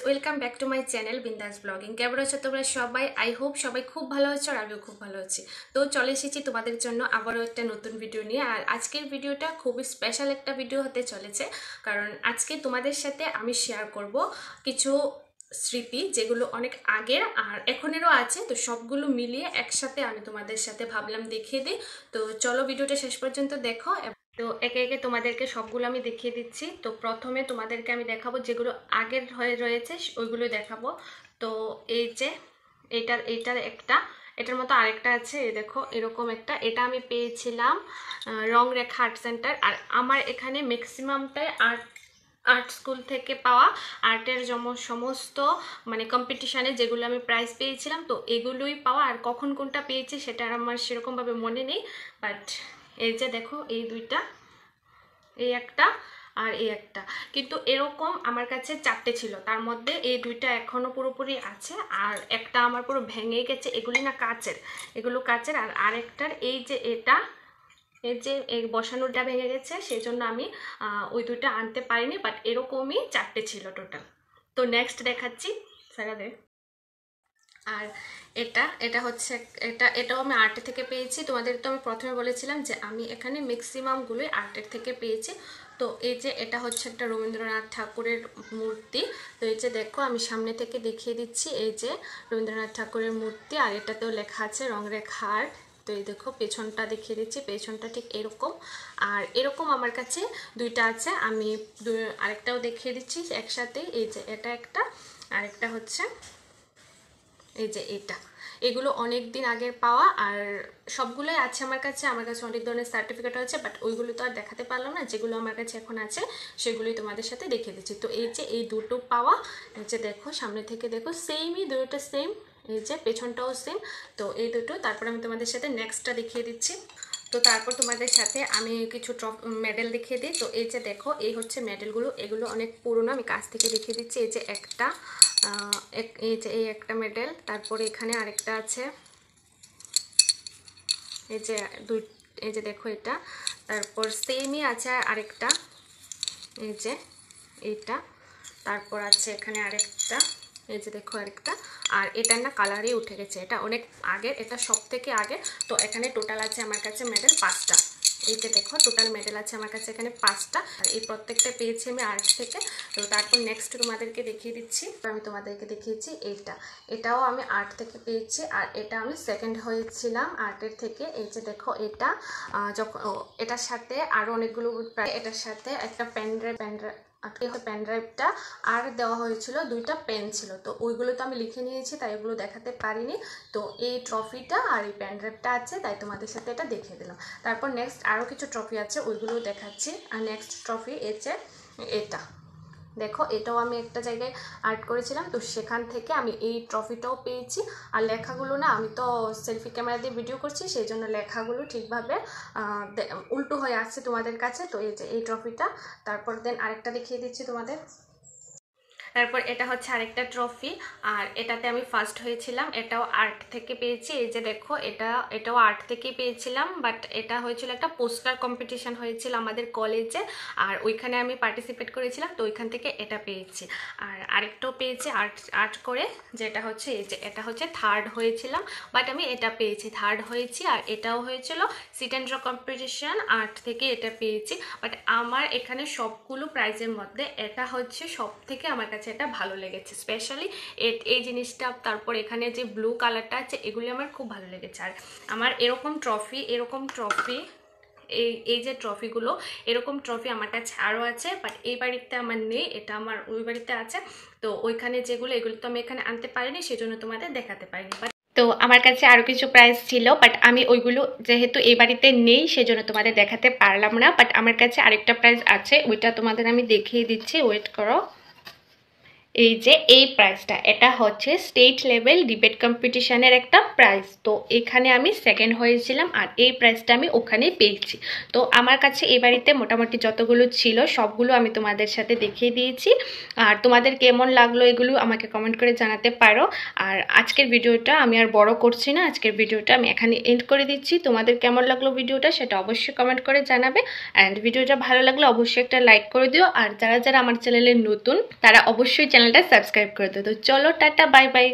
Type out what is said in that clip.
Welcome back to my channel বিন্দাস blogging. কেমন আছো তোমরা সবাই? আই হোপ সবাই খুব ভালো আছো আর আমিও খুব ভালো আছি। তো চলে এসেছি তোমাদের জন্য আবারও একটা নতুন ভিডিও নিয়ে। আর আজকের ভিডিওটা খুবই স্পেশাল একটা ভিডিও হতে চলেছে, কারণ আজকে তোমাদের সাথে আমি শেয়ার করব কিছু স্মৃতি যেগুলো অনেক আগের আর এখনেরও আছে। তো সবগুলো মিলিয়ে একসাথে আমি তোমাদের সাথে ভাবলাম দেখিয়ে দিই। তো চলো ভিডিওটা শেষ পর্যন্ত দেখো। তো একে একে তোমাদেরকে সবগুলো আমি দেখিয়ে দিচ্ছি। তো প্রথমে তোমাদেরকে আমি দেখাবো যেগুলো আগের হয়ে রয়েছে ওইগুলো দেখাবো। তো এই যে এইটার একটা, এটার মতো আরেকটা আছে, এই দেখো এরকম একটা। এটা আমি পেয়েছিলাম রংরেখা আর্ট সেন্টার। আর আমার এখানে ম্যাক্সিমামটাই আর্ট স্কুল থেকে পাওয়া আর্টের সমস্ত মানে কম্পিটিশানে যেগুলো আমি প্রাইজ পেয়েছিলাম, তো এগুলোই পাওয়া। আর কখন কোনটা পেয়েছি সেটা আমার সেরকমভাবে মনে নেই, বাট এই যে দেখো এই দুইটা, এই একটা আর এই একটা। কিন্তু এরকম আমার কাছে চারটে ছিল, তার মধ্যে এই দুইটা এখনো পুরোপুরি আছে আর একটা আমার পুরো ভেঙে গেছে। এগুলি না কাচের, এগুলো কাচের। আর আরেকটার এই যে এটা, এই যে এই বসানোটা ভেঙে গেছে, সেই জন্য আমি ওই দুইটা আনতে পারিনি, বাট এরকমই চারটে ছিল টোটাল। তো নেক্সট দেখাচ্ছি সারাদের। আর এটা হচ্ছে এটাও আমি আর্টের থেকে পেয়েছি। তোমাদের তো আমি প্রথমে বলেছিলাম যে আমি এখানে ম্যাক্সিমামগুলোই আর্টের থেকে পেয়েছি। তো এই যে এটা হচ্ছে একটা রবীন্দ্রনাথ ঠাকুরের মূর্তি। তো এই যে দেখো আমি সামনে থেকে দেখিয়ে দিচ্ছি, এই যে রবীন্দ্রনাথ ঠাকুরের মূর্তি। আর এটাতেও লেখা আছে রংরেখা আর্ট। তো এই দেখো পেছনটা দেখিয়ে দিচ্ছি, পেছনটা ঠিক এরকম। আর এরকম আমার কাছে দুইটা আছে, আমি আরেকটাও দেখিয়ে দিচ্ছি একসাথে। এই যে এটা একটা, আরেকটা হচ্ছে এই যে এটা। এগুলো অনেক দিন আগের পাওয়া আর সবগুলোই আছে আমার কাছে অনেক ধরনের সার্টিফিকেট আছে, বাট ওইগুলো তো আর দেখাতে পারলাম না। যেগুলো আমার কাছে এখন আছে সেগুলোই তোমাদের সাথে দেখিয়ে দিচ্ছি। তো এই যে এই দুটো পাওয়া, এই যে দেখো সামনে থেকে দেখো সেমই, দুটো সেম, এই যে পেছনটাও সেম। তো এই দুটো, তারপর আমি তোমাদের সাথে নেক্সটটা দেখিয়ে দিচ্ছি। তো তারপর তোমাদের সাথে আমি কিছু মেডেল দেখিয়ে দিই। তো এই যে দেখো এই হচ্ছে মেডেলগুলো, এগুলো অনেক পুরনো, আমি কাছ থেকে দেখিয়ে দিচ্ছি। এই যে একটা, এই যে এই একটা মেডেল, তারপরে এখানে আরেকটা আছে, এই যে এই যে দেখো এটা, তারপর সেমই আছে আরেকটা, এই যে এইটা, তারপর আছে এখানে আরেকটা, এই যে দেখো আরেকটা। আর এটার না কালারই উঠে গেছে, এটা অনেক আগের, এটা সব থেকে আগে। তো এখানে টোটাল আছে আমার কাছে মেডেল 5টা। এই যে দেখো টোটাল মেডেল আছে আমার কাছে এখানে 5টা। আর এই প্রত্যেকটা পেয়েছি আমি আর্ট থেকে। তো তারপর নেক্সট তোমাদেরকে দেখিয়ে দিচ্ছি। আমি তোমাদেরকে দেখিয়েছি এটাও আমি আর্ট থেকে পেয়েছি। আর এটা আমি সেকেন্ড হয়েছিলাম আর্টের থেকে। এই যে দেখো এটা যখন এটার সাথে আরও অনেকগুলো, এটার সাথে একটা পেন ড্রাইভটা আর দেওয়া হয়েছিল, 2টা পেন ছিল। তো ওইগুলো তো আমি লিখে নিয়েছি, তাই ওগুলো দেখাতে পারিনি। তো এই ট্রফিটা আর এই পেন ড্রাইভটা আছে, তাই তোমাদের সাথে এটা দেখিয়ে দিলাম। তারপর নেক্সট আরও কিছু ট্রফি আছে, ওইগুলোও দেখাচ্ছি। আর নেক্সট ট্রফি এসে এটা দেখো, এটাও আমি একটা জায়গায় আর্ট করেছিলাম, তো সেখান থেকে আমি এই ট্রফিটাও পেয়েছি। আর লেখাগুলো না, আমি তো সেলফি ক্যামেরা দিয়ে ভিডিও করছি, সেই জন্য লেখাগুলো ঠিকভাবে উল্টো হয়ে আসছে তোমাদের কাছে। তো এই যে এই ট্রফিটা, তারপর দেন আরেকটা দেখিয়ে দিচ্ছি তোমাদের। তারপর এটা হচ্ছে আরেকটা ট্রফি, আর এটাতে আমি ফার্স্ট হয়েছিলাম, এটাও আর্ট থেকে পেয়েছি। এই যে দেখো এটাও আর্ট থেকে পেয়েছিলাম, বাট এটা হয়েছিল একটা পোস্টার কম্পিটিশন হয়েছিল আমাদের কলেজে, আর ওইখানে আমি পার্টিসিপেট করেছিলাম, তো ওইখান থেকে এটা পেয়েছি। আর আরেকটাও পেয়েছি আর্ট করে, যেটা হচ্ছে এই যে এটা হচ্ছে থার্ড হয়েছিলাম, বাট আমি এটা পেয়েছি, থার্ড হয়েছি। আর এটাও হয়েছিল sit and draw competition, art থেকে এটা পেয়েছি। বাট আমার এখানে সবগুলো প্রাইজের মধ্যে এটা হচ্ছে সব থেকে আমার কাছে এটা ভালো লেগেছে, স্পেশালি এই জিনিসটা। তারপর এখানে যে ব্লু কালারটা আছে, এগুলি আমার খুব ভালো লেগেছে। আর আমার এরকম ট্রফি এই যে ট্রফিগুলো, এরকম ট্রফি আমার কাছে আরও আছে, বাট এই বাড়িতে আমার নেই, এটা আমার ওই বাড়িতে আছে। তো ওইখানে যেগুলো, এগুলো তো আমি এখানে আনতে পারিনি, সেজন্য তোমাদের দেখাতে পারিনি। তো আমার কাছে আরও কিছু প্রাইজ ছিল, বাট আমি ওইগুলো যেহেতু এই বাড়িতে নেই সেজন্য তোমাদের দেখাতে পারলাম না। বাট আমার কাছে আরেকটা প্রাইজ আছে, ওইটা তোমাদের আমি দেখিয়ে দিচ্ছি, ওয়েট করো। এই যে এই প্রাইজটা, এটা হচ্ছে স্টেট লেভেল ডিবেট কম্পিটিশনের একটা প্রাইজ। তো এখানে আমি সেকেন্ড হয়েছিলাম, আর এই প্রাইজটা আমি ওখানেই পেয়েছি। তো আমার কাছে এই বাড়িতে মোটামুটি যতগুলো ছিল সবগুলো আমি তোমাদের সাথে দেখিয়ে দিয়েছি। আর তোমাদের কেমন লাগলো এগুলো আমাকে কমেন্ট করে জানাতে পারো। আর আজকের ভিডিওটা আমি আর বড় করছি না, আজকের ভিডিওটা আমি এখানে এন্ড করে দিচ্ছি। তোমাদের কেমন লাগলো ভিডিওটা সেটা অবশ্যই কমেন্ট করে জানাবে। অ্যান্ড ভিডিওটা ভালো লাগলে অবশ্যই একটা লাইক করে দিও। আর যারা যারা আমার চ্যানেলে নতুন, তারা অবশ্যই চ্যানেল চ্যানেলটা সাবস্ক্রাইব করে দিও। তো চলো টাটা, বাই বাই।